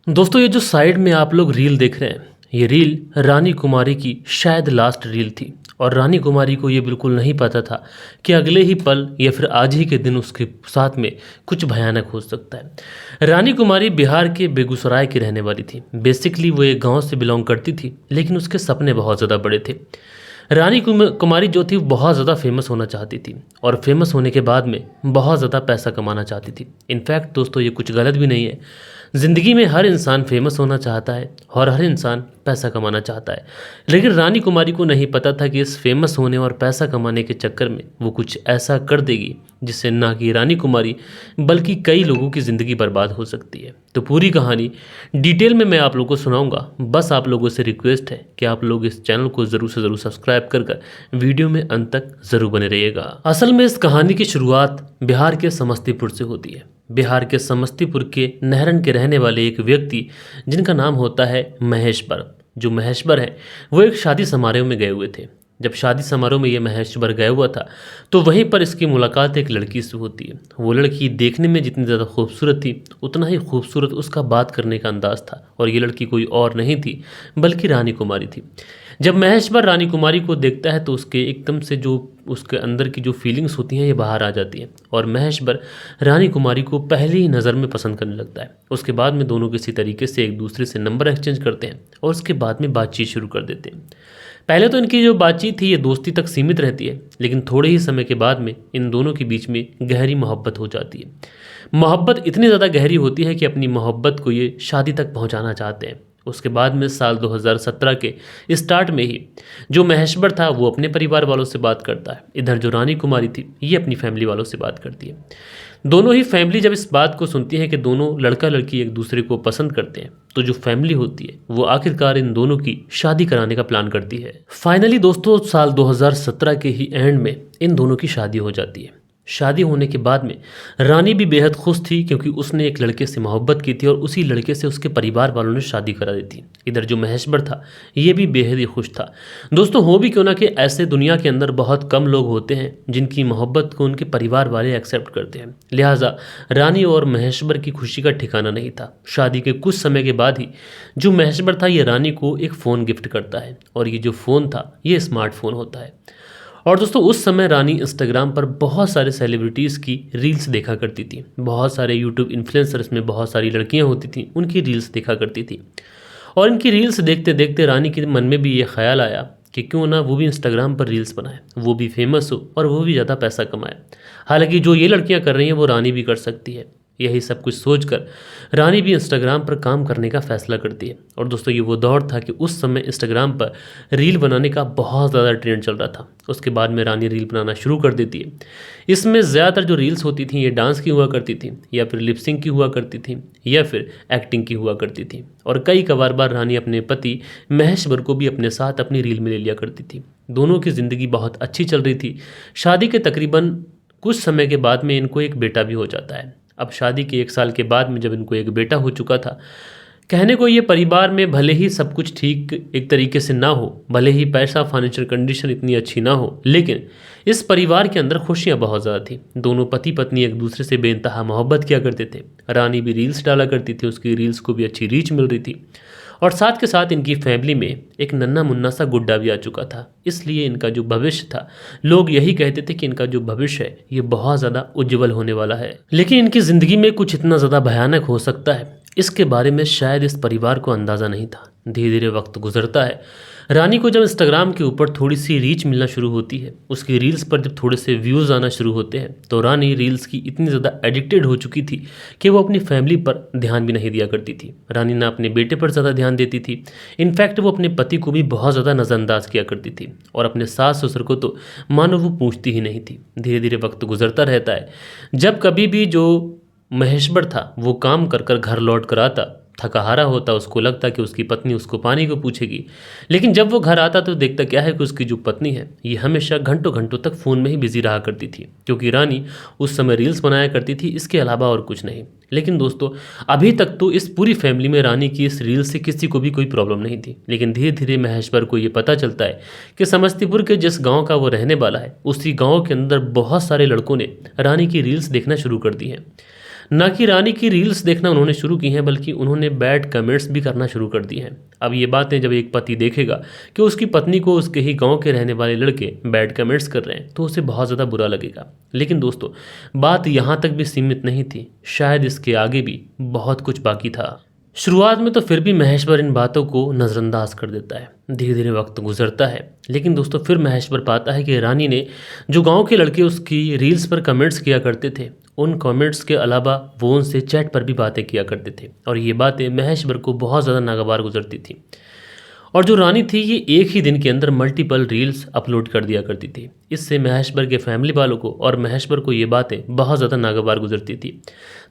दोस्तों ये जो साइड में आप लोग रील देख रहे हैं, ये रील रानी कुमारी की शायद लास्ट रील थी। और रानी कुमारी को ये बिल्कुल नहीं पता था कि अगले ही पल या फिर आज ही के दिन उसके साथ में कुछ भयानक हो सकता है। रानी कुमारी बिहार के बेगूसराय की रहने वाली थी। बेसिकली वो एक गांव से बिलोंग करती थी, लेकिन उसके सपने बहुत ज़्यादा बड़े थे। रानी कुमारी जो थी वो बहुत ज़्यादा फेमस होना चाहती थी और फेमस होने के बाद में बहुत ज़्यादा पैसा कमाना चाहती थी। इनफैक्ट दोस्तों ये कुछ गलत भी नहीं है। ज़िंदगी में हर इंसान फेमस होना चाहता है और हर इंसान पैसा कमाना चाहता है, लेकिन रानी कुमारी को नहीं पता था कि इस फेमस होने और पैसा कमाने के चक्कर में वो कुछ ऐसा कर देगी जिससे ना कि रानी कुमारी बल्कि कई लोगों की ज़िंदगी बर्बाद हो सकती है। तो पूरी कहानी डिटेल में मैं आप लोगों को सुनाऊंगा। बस आप लोगों से रिक्वेस्ट है कि आप लोग इस चैनल को ज़रूर से ज़रूर सब्सक्राइब कर वीडियो में अंत तक ज़रूर बने रहिएगा। असल में इस कहानी की शुरुआत बिहार के समस्तीपुर से होती है। बिहार के समस्तीपुर के नहरन के रहने वाले एक व्यक्ति जिनका नाम होता है महेश्वर। जो महेश्वर है वो एक शादी समारोह में गए हुए थे। जब शादी समारोह में ये महेश्वर गया हुआ था तो वहीं पर इसकी मुलाकात एक लड़की से होती है। वो लड़की देखने में जितनी ज़्यादा खूबसूरत थी उतना ही खूबसूरत उसका बात करने का अंदाज़ था। और ये लड़की कोई और नहीं थी बल्कि रानी कुमारी थी। जब महेश्वर रानी कुमारी को देखता है तो उसके एकदम से जो उसके अंदर की जो फीलिंग्स होती हैं ये बाहर आ जाती हैं और महेश्वर रानी कुमारी को पहली ही नज़र में पसंद करने लगता है। उसके बाद में दोनों किसी तरीके से एक दूसरे से नंबर एक्सचेंज करते हैं और उसके बाद में बातचीत शुरू कर देते हैं। पहले तो इनकी जो बातचीत थी ये दोस्ती तक सीमित रहती है, लेकिन थोड़े ही समय के बाद में इन दोनों के बीच में गहरी मोहब्बत हो जाती है। मोहब्बत इतनी ज़्यादा गहरी होती है कि अपनी मोहब्बत को ये शादी तक पहुंचाना चाहते हैं। उसके बाद में साल 2017 के स्टार्ट में ही जो महेश्वर था वो अपने परिवार वालों से बात करता है। इधर जो रानी कुमारी थी ये अपनी फैमिली वालों से बात करती है। दोनों ही फैमिली जब इस बात को सुनती है कि दोनों लड़का लड़की एक दूसरे को पसंद करते हैं तो जो फैमिली होती है वो आखिरकार इन दोनों की शादी कराने का प्लान करती है। फाइनली दोस्तों साल 2017 के ही एंड में इन दोनों की शादी हो जाती है। शादी होने के बाद में रानी भी बेहद खुश थी क्योंकि उसने एक लड़के से मोहब्बत की थी और उसी लड़के से उसके परिवार वालों ने शादी करा दी थी। इधर जो महेश्वर था ये भी बेहद ही खुश था। दोस्तों हो भी क्यों ना कि ऐसे दुनिया के अंदर बहुत कम लोग होते हैं जिनकी मोहब्बत को उनके परिवार वाले एक्सेप्ट करते हैं। लिहाजा रानी और महेश्वर की खुशी का ठिकाना नहीं था। शादी के कुछ समय के बाद ही जो महेश्वर था ये रानी को एक फ़ोन गिफ्ट करता है और ये जो फ़ोन था ये स्मार्टफोन होता है। और दोस्तों उस समय रानी इंस्टाग्राम पर बहुत सारे सेलिब्रिटीज़ की रील्स देखा करती थी। बहुत सारे यूट्यूब इन्फ्लुएंसर्स में बहुत सारी लड़कियां होती थीं, उनकी रील्स देखा करती थी। और इनकी रील्स देखते देखते रानी के मन में भी ये ख्याल आया कि क्यों ना वो भी इंस्टाग्राम पर रील्स बनाए, वो भी फेमस हो और वो भी ज़्यादा पैसा कमाए। हालांकि जो ये लड़कियां कर रही हैं वो रानी भी कर सकती है। यही सब कुछ सोचकर रानी भी इंस्टाग्राम पर काम करने का फैसला करती है। और दोस्तों ये वो दौर था कि उस समय इंस्टाग्राम पर रील बनाने का बहुत ज़्यादा ट्रेंड चल रहा था। उसके बाद में रानी रील बनाना शुरू कर देती है। इसमें ज़्यादातर जो रील्स होती थी ये डांस की हुआ करती थी या फिर लिपसिंग की हुआ करती थी या फिर एक्टिंग की हुआ करती थी। और कई कबार बार रानी अपने पति महेश्वर को भी अपने साथ अपनी रील में ले लिया करती थी। दोनों की ज़िंदगी बहुत अच्छी चल रही थी। शादी के तकरीबन कुछ समय के बाद में इनको एक बेटा भी हो जाता है। अब शादी के 1 साल के बाद में जब इनको एक बेटा हो चुका था, कहने को ये परिवार में भले ही सब कुछ ठीक एक तरीके से ना हो, भले ही पैसा फाइनेंशियल कंडीशन इतनी अच्छी ना हो, लेकिन इस परिवार के अंदर खुशियां बहुत ज़्यादा थी। दोनों पति पत्नी एक दूसरे से बेइंतहा मोहब्बत किया करते थे। रानी भी रील्स डाला करती थी, उसकी रील्स को भी अच्छी रीच मिल रही थी। और साथ के साथ इनकी फैमिली में एक नन्ना मुन्ना सा गुड्डा भी आ चुका था। इसलिए इनका जो भविष्य था, लोग यही कहते थे कि इनका जो भविष्य है ये बहुत ज़्यादा उज्जवल होने वाला है। लेकिन इनकी ज़िंदगी में कुछ इतना ज़्यादा भयानक हो सकता है इसके बारे में शायद इस परिवार को अंदाज़ा नहीं था। धीरे धीरे वक्त गुजरता है। रानी को जब इंस्टाग्राम के ऊपर थोड़ी सी रीच मिलना शुरू होती है, उसकी रील्स पर जब थोड़े से व्यूज़ आना शुरू होते हैं, तो रानी रील्स की इतनी ज़्यादा एडिक्टेड हो चुकी थी कि वो अपनी फैमिली पर ध्यान भी नहीं दिया करती थी। रानी ना अपने बेटे पर ज़्यादा ध्यान देती थी। इनफैक्ट वो अपने पति को भी बहुत ज़्यादा नज़रअंदाज किया करती थी और अपने सास ससुर को तो मानो वो पूछती ही नहीं थी। धीरे धीरे वक्त गुजरता रहता है। जब कभी भी जो महेश्वर था वो काम कर कर घर लौट कर आता, थका हारा होता, उसको लगता कि उसकी पत्नी उसको पानी को पूछेगी। लेकिन जब वो घर आता तो देखता क्या है कि उसकी जो पत्नी है ये हमेशा घंटों घंटों तक फ़ोन में ही बिजी रहा करती थी, क्योंकि रानी उस समय रील्स बनाया करती थी, इसके अलावा और कुछ नहीं। लेकिन दोस्तों अभी तक तो इस पूरी फैमिली में रानी की इस रील से किसी को भी कोई प्रॉब्लम नहीं थी। लेकिन धीरे धीरे महेश्वर को ये पता चलता है कि समस्तीपुर के जिस गाँव का वो रहने वाला है उसी गाँव के अंदर बहुत सारे लड़कों ने रानी की रील्स देखना शुरू कर दी हैं। ना कि रानी की रील्स देखना उन्होंने शुरू की हैं, बल्कि उन्होंने बैड कमेंट्स भी करना शुरू कर दिए हैं। अब ये बातें जब एक पति देखेगा कि उसकी पत्नी को उसके ही गांव के रहने वाले लड़के बैड कमेंट्स कर रहे हैं तो उसे बहुत ज़्यादा बुरा लगेगा। लेकिन दोस्तों, बात यहाँ तक भी सीमित नहीं थी, शायद इसके आगे भी बहुत कुछ बाकी था। शुरुआत में तो फिर भी महेश्वर इन बातों को नज़रअंदाज कर देता है। धीरे धीरे वक्त गुजरता है, लेकिन दोस्तों फिर महेश्वर पाता है कि रानी ने जो गांव के लड़के उसकी रील्स पर कमेंट्स किया करते थे, उन कमेंट्स के अलावा वो उनसे चैट पर भी बातें किया करते थे, और ये बातें महेश्वर को बहुत ज़्यादा नागवार गुजरती थी। और जो रानी थी ये एक ही दिन के अंदर मल्टीपल रील्स अपलोड कर दिया करती थी। इससे महेश्वर के फैमिली वालों को और महेश्वर को ये बातें बहुत ज़्यादा नागवार गुजरती थी।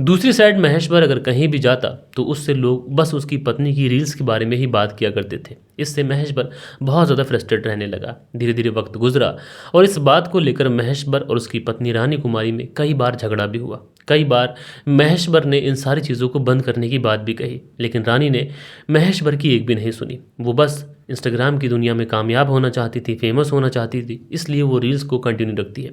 दूसरी साइड महेश्वर अगर कहीं भी जाता तो उससे लोग बस उसकी पत्नी की रील्स के बारे में ही बात किया करते थे। इससे महेश्वर बहुत ज़्यादा फ्रस्ट्रेट रहने लगा। धीरे धीरे वक्त गुजरा और इस बात को लेकर महेश्वर और उसकी पत्नी रानी कुमारी में कई बार झगड़ा भी हुआ। कई बार महेश्वर ने इन सारी चीज़ों को बंद करने की बात भी कही, लेकिन रानी ने महेश्वर की एक भी नहीं सुनी। वो बस इंस्टाग्राम की दुनिया में कामयाब होना चाहती थी, फेमस होना चाहती थी, इसलिए वो रील्स को कंटिन्यू रखती है।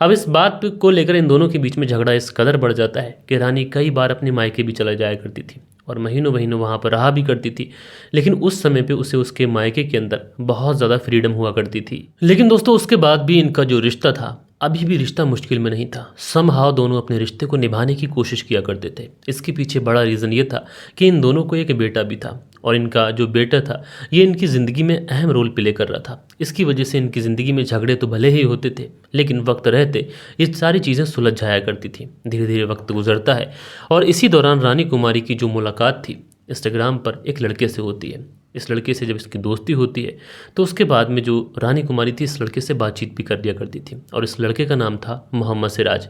अब इस बात को लेकर इन दोनों के बीच में झगड़ा इस कदर बढ़ जाता है कि रानी कई बार अपने मायके भी चला जाया करती थी और महीनों महीनों वहाँ पर रहा भी करती थी। लेकिन उस समय पे उसे उसके मायके के अंदर बहुत ज़्यादा फ्रीडम हुआ करती थी। लेकिन दोस्तों उसके बाद भी इनका जो रिश्ता था अभी भी रिश्ता मुश्किल में नहीं था। समहाउ दोनों अपने रिश्ते को निभाने की कोशिश किया करते थे। इसके पीछे बड़ा रीज़न ये था कि इन दोनों को एक बेटा भी था और इनका जो बेटा था ये इनकी ज़िंदगी में अहम रोल प्ले कर रहा था। इसकी वजह से इनकी ज़िंदगी में झगड़े तो भले ही होते थे, लेकिन वक्त रहते ये सारी चीज़ें सुलझ जाया करती थी। धीरे धीरे वक्त गुजरता है और इसी दौरान रानी कुमारी की जो मुलाकात थी इंस्टाग्राम पर एक लड़के से होती है। इस लड़के से जब इसकी दोस्ती होती है तो उसके बाद में जो रानी कुमारी थी इस लड़के से बातचीत भी कर लिया करती थी और इस लड़के का नाम था मोहम्मद सिराज।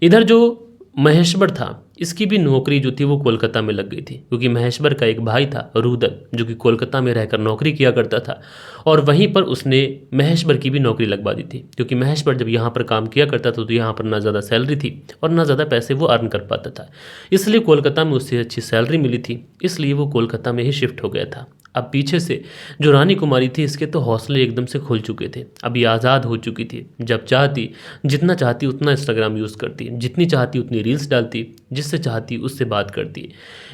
इधर जो महेश्वर था इसकी भी नौकरी जो थी वो कोलकाता में लग गई थी, क्योंकि महेश्वर का एक भाई था रुदल जो कि कोलकाता में रहकर नौकरी किया करता था और वहीं पर उसने महेश्वर की भी नौकरी लगवा दी थी। क्योंकि महेश्वर जब यहाँ पर काम किया करता था तो यहाँ पर ना ज़्यादा सैलरी थी और ना ज़्यादा पैसे वो अर्न कर पाता था, इसलिए कोलकाता में उससे अच्छी सैलरी मिली थी, इसलिए वो कोलकाता में ही शिफ्ट हो गया था। अब पीछे से जो रानी कुमारी थी इसके तो हौसले एकदम से खुल चुके थे। अब ये आज़ाद हो चुकी थी, जब चाहती जितना चाहती उतना इंस्टाग्राम यूज़ करती, जितनी चाहती उतनी रील्स डालती, जिससे चाहती उससे बात करती।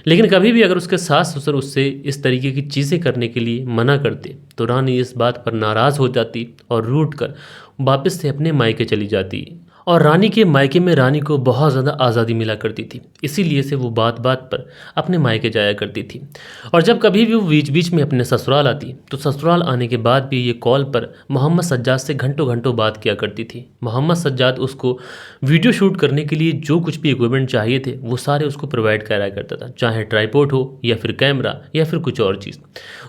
लेकिन कभी भी अगर उसके सास ससुर उससे इस तरीके की चीज़ें करने के लिए मना करते तो रानी इस बात पर नाराज़ हो जाती और रूठ कर वापस से अपने मायके चली जाती। और रानी के मायके में रानी को बहुत ज़्यादा आज़ादी मिला करती थी, इसीलिए से वो बात बात पर अपने मायके जाया करती थी। और जब कभी भी वो बीच बीच में अपने ससुराल आती तो ससुराल आने के बाद भी ये कॉल पर मोहम्मद सज्जाद से घंटों घंटों बात किया करती थी। मोहम्मद सज्जाद उसको वीडियो शूट करने के लिए जो कुछ भी इक्विपमेंट चाहिए थे वो सारे उसको प्रोवाइड कराया करता था, चाहे ट्राइपॉड हो या फिर कैमरा या फिर कुछ और चीज़।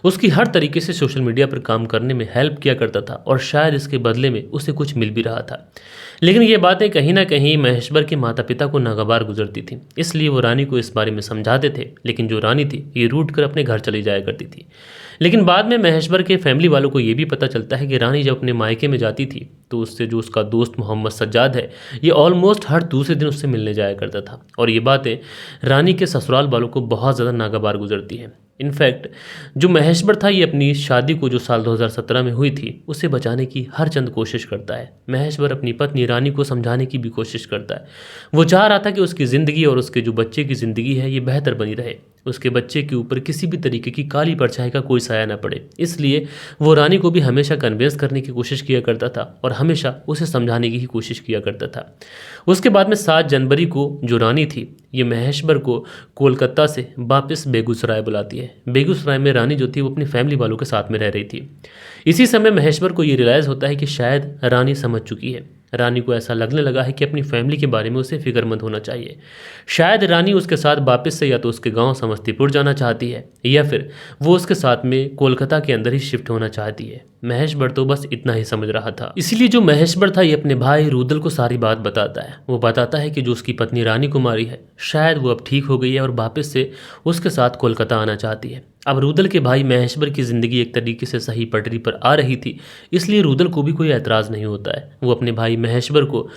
उसकी हर तरीके से सोशल मीडिया पर काम करने में हेल्प किया करता था और शायद इसके बदले में उसे कुछ मिल भी रहा था। लेकिन ये बातें कहीं ना कहीं महेश्वर के माता पिता को नागवार गुजरती थी, इसलिए वो रानी को इस बारे में समझाते थे, लेकिन जो रानी थी ये रूठ कर अपने घर चली जाया करती थी। लेकिन बाद में महेश्वर के फैमिली वालों को ये भी पता चलता है कि रानी जब अपने मायके में जाती थी तो उससे जो उसका दोस्त मोहम्मद सज्जाद है ये ऑलमोस्ट हर दूसरे दिन उससे मिलने जाया करता था। और ये बातें रानी के ससुराल वालों को बहुत ज़्यादा नागवार गुजरती हैं। इनफैक्ट जो महेश्वर था ये अपनी शादी को जो साल 2017 में हुई थी उसे बचाने की हर चंद कोशिश करता है। महेश्वर अपनी पत्नी रानी को समझाने की भी कोशिश करता है। वो चाह रहा था कि उसकी ज़िंदगी और उसके जो बच्चे की ज़िंदगी है ये बेहतर बनी रहे, उसके बच्चे के ऊपर किसी भी तरीके की काली परछाई का कोई साया न पड़े। इसलिए वो रानी को भी हमेशा कन्विंस करने की कोशिश किया करता था और हमेशा उसे समझाने की ही कोशिश किया करता था। उसके बाद में 7 जनवरी को जो रानी थी ये महेश्वर को कोलकाता से वापस बेगूसराय बुलाती है। बेगूसराय में रानी जो थी वो अपनी फैमिली वालों के साथ में रह रही थी। इसी समय महेश्वर को ये रियलाइज़ होता है कि शायद रानी समझ चुकी है। रानी को ऐसा लगने लगा है कि अपनी फैमिली के बारे में उसे फिक्रमंद होना चाहिए। शायद रानी उसके साथ वापस से या तो उसके गांव समस्तीपुर जाना चाहती है या फिर वो उसके साथ में कोलकाता के अंदर ही शिफ्ट होना चाहती है। महेश्वर तो बस इतना ही समझ रहा था। इसीलिए जो महेश्वर था ये अपने भाई रुदल को सारी बात बताता है। वो बताता है कि जो उसकी पत्नी रानी कुमारी है शायद वो अब ठीक हो गई है और वापस से उसके साथ कोलकाता आना चाहती है। अब रुदल के भाई महेश्वर की ज़िंदगी एक तरीके से सही पटरी पर आ रही थी, इसलिए रुदल को भी कोई ऐतराज़ नहीं होता है। वो अपने भाई महेश्वर को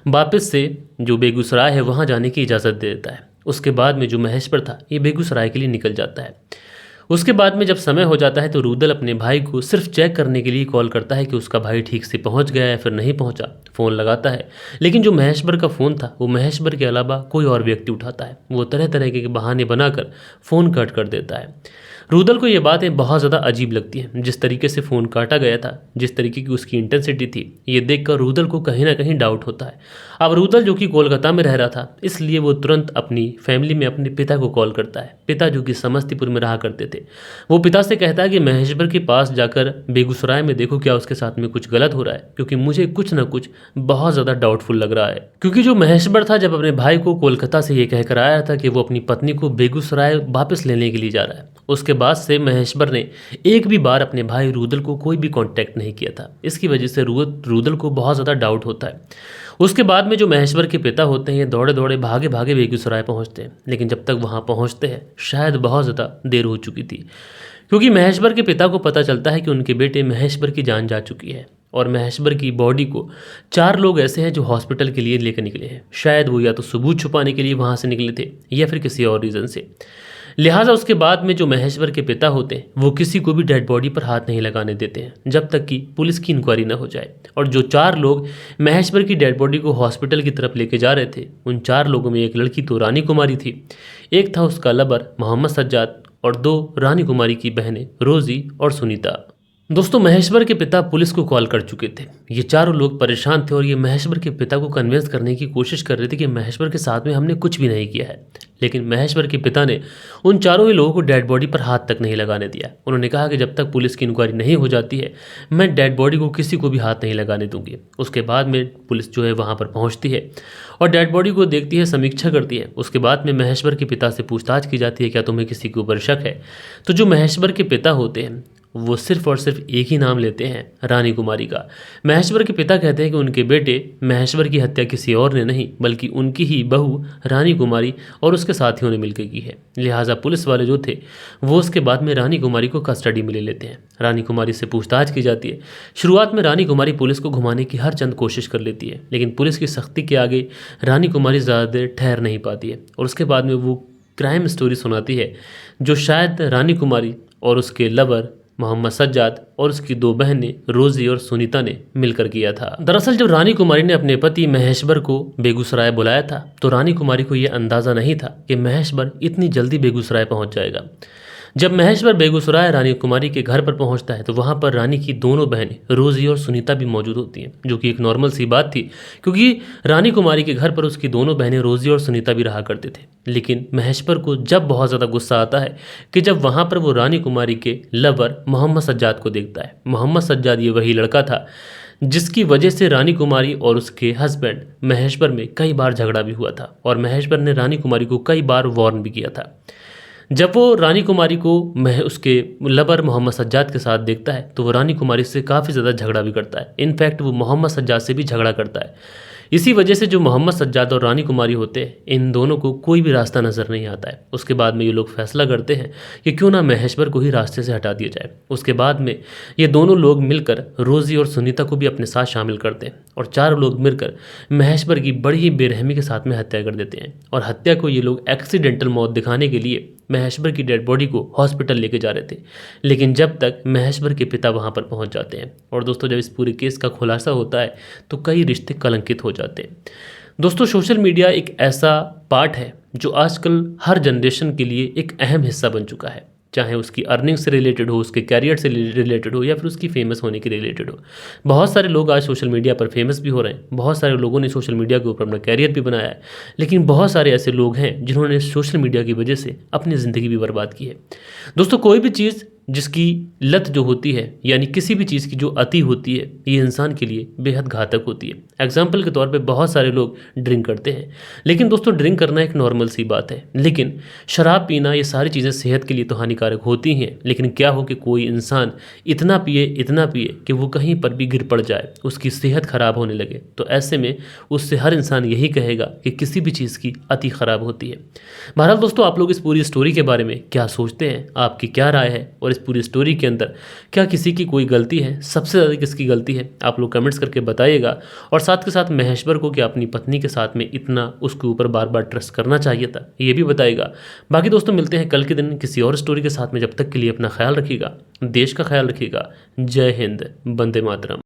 वापस से जो बेगूसराय है वहाँ जाने की इजाज़त दे देता है। उसके बाद में जो महेश्वर था ये बेगूसराय के लिए निकल जाता है। उसके बाद में जब समय हो जाता है तो रुदल अपने भाई को सिर्फ चेक करने के लिए कॉल करता है कि उसका भाई ठीक से पहुंच गया या फिर नहीं पहुंचा। फ़ोन लगाता है, लेकिन जो महेश्वर का फ़ोन था वो महेश्वर के अलावा कोई और व्यक्ति उठाता है। वो तरह तरह के बहाने बनाकर फ़ोन कट कर देता है। रुदल को ये बातें बहुत ज़्यादा अजीब लगती हैं। जिस तरीके से फ़ोन काटा गया था, जिस तरीके की उसकी इंटेंसिटी थी, ये देखकर रुदल को कहीं ना कहीं डाउट होता है। अब रुदल जो कि कोलकाता में रह रहा था, इसलिए वो तुरंत अपनी फैमिली में अपने पिता को कॉल करता है। पिता जो कि समस्तीपुर में रहा करते थे। वो पिता से कहता है कि महेश्वर के पास जाकर बेगूसराय में देखो क्या उसके साथ में कुछ गलत हो रहा है, क्योंकि मुझे कुछ ना कुछ बहुत ज़्यादा डाउटफुल लग रहा है। क्योंकि जो महेश्वर था जब अपने भाई को कोलकाता से ये कहकर आया था कि वो अपनी पत्नी को बेगूसराय वापस लेने के लिए जा रहा है, उसके बाद से महेश्वर ने एक भी बार अपने भाई रुदल को कोई भी कांटेक्ट नहीं किया था। इसकी वजह से रुदल को बहुत ज़्यादा डाउट होता है। उसके बाद में जो महेश्वर के पिता होते हैं, ये दौड़े दौड़े भागे भागे बेगूसराय पहुंचते हैं, लेकिन जब तक वहां पहुंचते हैं शायद बहुत ज़्यादा देर हो चुकी थी, क्योंकि महेश्वर के पिता को पता चलता है कि उनके बेटे महेश्वर की जान जा चुकी है। और महेश्वर की बॉडी को 4 लोग ऐसे हैं जो हॉस्पिटल के लिए लेकर निकले हैं। शायद वो या तो सबूत छुपाने के लिए वहाँ से निकले थे या फिर किसी और रीज़न से। लिहाजा उसके बाद में जो महेश्वर के पिता होते हैं वो किसी को भी डेड बॉडी पर हाथ नहीं लगाने देते हैं जब तक कि पुलिस की इंक्वायरी न हो जाए। और जो 4 लोग महेश्वर की डेड बॉडी को हॉस्पिटल की तरफ लेके जा रहे थे, उन 4 लोगों में एक लड़की तो रानी कुमारी थी, एक था उसका लवर मोहम्मद सज्जाद और 2 रानी कुमारी की बहनें रोजी और सुनीता। दोस्तों, महेश्वर के पिता पुलिस को कॉल कर चुके थे। ये चारों लोग परेशान थे और ये महेश्वर के पिता को कन्विंस करने की कोशिश कर रहे थे कि महेश्वर के साथ में हमने कुछ भी नहीं किया है। लेकिन महेश्वर के पिता ने उन चारों ही लोगों को डेड बॉडी पर हाथ तक नहीं लगाने दिया। उन्होंने कहा कि जब तक पुलिस की इंक्वायरी नहीं हो जाती है मैं डेड बॉडी को किसी को भी हाथ नहीं लगाने दूंगी। उसके बाद में पुलिस जो है वहाँ पर पहुँचती है और डेड बॉडी को देखती है, समीक्षा करती है। उसके बाद में महेश्वर के पिता से पूछताछ की जाती है, क्या तुम्हें किसी के ऊपर शक है? तो जो महेश्वर के पिता होते हैं वो सिर्फ और सिर्फ एक ही नाम लेते हैं, रानी कुमारी का। महेश्वर के पिता कहते हैं कि उनके बेटे महेश्वर की हत्या किसी और ने नहीं बल्कि उनकी ही बहू रानी कुमारी और उसके साथियों ने मिलकर की है। लिहाजा पुलिस वाले जो थे वो उसके बाद में रानी कुमारी को कस्टडी में ले लेते हैं। रानी कुमारी से पूछताछ की जाती है। शुरुआत में रानी कुमारी पुलिस को घुमाने की हर चंद कोशिश कर लेती है, लेकिन पुलिस की सख्ती के आगे रानी कुमारी ज़्यादा देर ठहर नहीं पाती है और उसके बाद में वो क्राइम स्टोरी सुनाती है जो शायद रानी कुमारी और उसके लवर मोहम्मद सज्जाद और उसकी 2 बहनें रोजी और सुनीता ने मिलकर किया था। दरअसल जब रानी कुमारी ने अपने पति महेश्वर को बेगूसराय बुलाया था तो रानी कुमारी को यह अंदाज़ा नहीं था कि महेश्वर इतनी जल्दी बेगूसराय पहुंच जाएगा। जब महेश्वर बेगूसराय रानी कुमारी के घर पर पहुंचता है तो वहां पर रानी की दोनों बहनें रोजी और सुनीता भी मौजूद होती हैं, जो कि एक नॉर्मल सी बात थी क्योंकि रानी कुमारी के घर पर उसकी दोनों बहनें रोजी और सुनीता भी रहा करते थे। लेकिन महेश्वर को जब बहुत ज़्यादा गुस्सा आता है कि जब वहाँ पर वो रानी कुमारी के लवर मोहम्मद सज्जाद को देखता है। मोहम्मद सज्जाद ये वही लड़का था जिसकी वजह से रानी कुमारी और उसके हस्बैंड महेश्वर में कई बार झगड़ा भी हुआ था और महेश्वर ने रानी कुमारी को कई बार वार्न भी किया था। जब वो रानी कुमारी को उसके लवर मोहम्मद सज्जाद के साथ देखता है तो वो रानी कुमारी से काफ़ी ज़्यादा झगड़ा भी करता है। इनफैक्ट वो मोहम्मद सज्जाद से भी झगड़ा करता है। इसी वजह से जो मोहम्मद सज्जाद और रानी कुमारी होते हैं, इन दोनों को कोई भी रास्ता नज़र नहीं आता है। उसके बाद में ये लोग फैसला करते हैं कि क्यों ना महेश्वर को ही रास्ते से हटा दिया जाए। उसके बाद में ये दोनों लोग मिलकर रोजी और सुनीता को भी अपने साथ शामिल करते हैं और 4 लोग मिलकर महेश्वर की बड़ी ही बेरहमी के साथ में हत्या कर देते हैं। और हत्या को ये लोग एक्सीडेंटल मौत दिखाने के लिए महेश्वर की डेड बॉडी को हॉस्पिटल लेके जा रहे थे, लेकिन जब तक महेश्वर के पिता वहां पर पहुंच जाते हैं। और दोस्तों, जब इस पूरे केस का खुलासा होता है तो कई रिश्ते कलंकित हो जाते हैं। दोस्तों, सोशल मीडिया एक ऐसा पार्ट है जो आजकल हर जनरेशन के लिए एक अहम हिस्सा बन चुका है, चाहे उसकी अर्निंग से रिलेटेड हो, उसके कैरियर से रिलेटेड हो या फिर उसकी फेमस होने के रिलेटेड हो। बहुत सारे लोग आज सोशल मीडिया पर फेमस भी हो रहे हैं, बहुत सारे लोगों ने सोशल मीडिया के ऊपर अपना कैरियर भी बनाया है, लेकिन बहुत सारे ऐसे लोग हैं जिन्होंने सोशल मीडिया की वजह से अपनी ज़िंदगी भी बर्बाद की है। दोस्तों, कोई भी चीज़ जिसकी लत जो होती है, यानी किसी भी चीज़ की जो अति होती है, ये इंसान के लिए बेहद घातक होती है। एग्जाम्पल के तौर पे बहुत सारे लोग ड्रिंक करते हैं, लेकिन दोस्तों ड्रिंक करना एक नॉर्मल सी बात है, लेकिन शराब पीना, ये सारी चीज़ें सेहत के लिए तो हानिकारक होती हैं। लेकिन क्या हो कि कोई इंसान इतना पिए कि वो कहीं पर भी गिर पड़ जाए, उसकी सेहत ख़राब होने लगे, तो ऐसे में उससे हर इंसान यही कहेगा कि किसी भी चीज़ की अति ख़राब होती है। बहरहाल दोस्तों, आप लोग इस पूरी स्टोरी के बारे में क्या सोचते हैं, आपकी क्या राय है और इस पूरी स्टोरी के अंदर क्या किसी की कोई गलती है, सबसे ज़्यादा किसकी गलती है, आप लोग कमेंट्स करके बताइएगा। और साथ के साथ महेश्वर को क्या अपनी पत्नी के साथ में इतना उसके ऊपर बार बार ट्रस्ट करना चाहिए था, ये भी बताइएगा। बाकी दोस्तों मिलते हैं कल के दिन किसी और स्टोरी के साथ में, जब तक के लिए अपना ख्याल रखिएगा, देश का ख्याल रखिएगा। जय हिंद, वंदे मातरम।